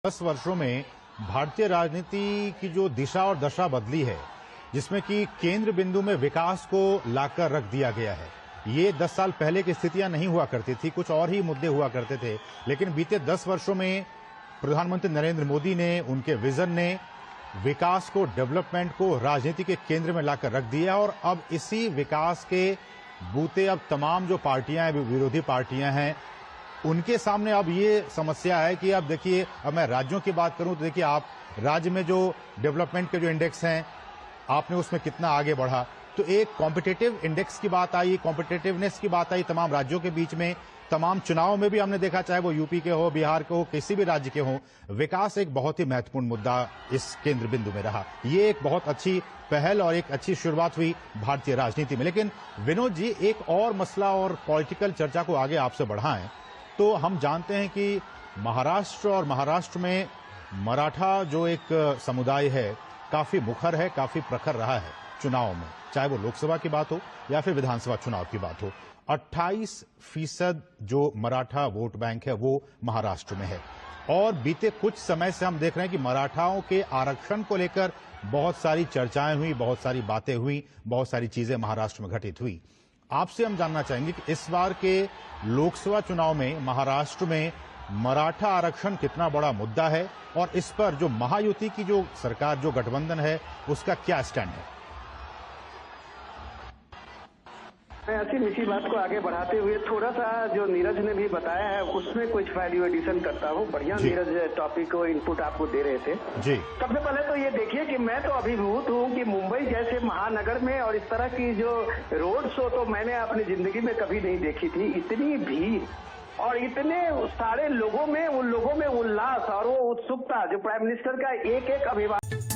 10 वर्षों में भारतीय राजनीति की जो दिशा और दशा बदली है, जिसमें कि केंद्र बिंदु में विकास को लाकर रख दिया गया है। ये 10 साल पहले की स्थितियां नहीं हुआ करती थी, कुछ और ही मुद्दे हुआ करते थे। लेकिन बीते 10 वर्षों में प्रधानमंत्री नरेंद्र मोदी ने, उनके विजन ने विकास को, डेवलपमेंट को राजनीति के केंद्र में लाकर रख दिया। और अब इसी विकास के बूते अब तमाम जो पार्टियां हैं, विरोधी पार्टियां हैं, उनके सामने अब ये समस्या है कि अब देखिए, अब मैं राज्यों की बात करूं तो देखिए, आप राज्य में जो डेवलपमेंट के जो इंडेक्स हैं, आपने उसमें कितना आगे बढ़ा। तो एक कॉम्पिटिटिव इंडेक्स की बात आई, कॉम्पिटिटिवनेस की बात आई तमाम राज्यों के बीच में। तमाम चुनावों में भी हमने देखा, चाहे वो यूपी के हो, बिहार के हो, किसी भी राज्य के हो, विकास एक बहुत ही महत्वपूर्ण मुद्दा इस केंद्र बिंदु में रहा। ये एक बहुत अच्छी पहल और एक अच्छी शुरुआत हुई भारतीय राजनीति में। लेकिन विनोद जी, एक और मसला और पॉलिटिकल चर्चा को आगे आपसे बढ़ाएं तो हम जानते हैं कि महाराष्ट्र में मराठा जो एक समुदाय है, काफी मुखर है, काफी प्रखर रहा है चुनाव में, चाहे वो लोकसभा की बात हो या फिर विधानसभा चुनाव की बात हो। 28% जो मराठा वोट बैंक है वो महाराष्ट्र में है। और बीते कुछ समय से हम देख रहे हैं कि मराठाओं के आरक्षण को लेकर बहुत सारी चर्चाएं हुई, बहुत सारी बातें हुई, बहुत सारी चीजें महाराष्ट्र में घटित हुई। आपसे हम जानना चाहेंगे कि इस बार के लोकसभा चुनाव में महाराष्ट्र में मराठा आरक्षण कितना बड़ा मुद्दा है और इस पर जो महायुति की जो सरकार, जो गठबंधन है, उसका क्या स्टैंड है? मैं इसी बात को आगे बढ़ाते हुए थोड़ा सा जो नीरज ने भी बताया है उसमें कुछ वैल्यू एडिशन करता हूँ। बढ़िया नीरज टॉपिक को इनपुट आपको दे रहे थे जी। सबसे पहले तो ये देखिए कि मैं तो अभिभूत हूँ कि मुंबई जैसे महानगर में और इस तरह की जो रोड शो तो मैंने अपनी जिंदगी में कभी नहीं देखी थी। इतनी भीड़ और इतने सारे लोगों में, उन लोगों में उल्लास और वो उत्सुकता, जो प्राइम मिनिस्टर का एक एक अभिभाषण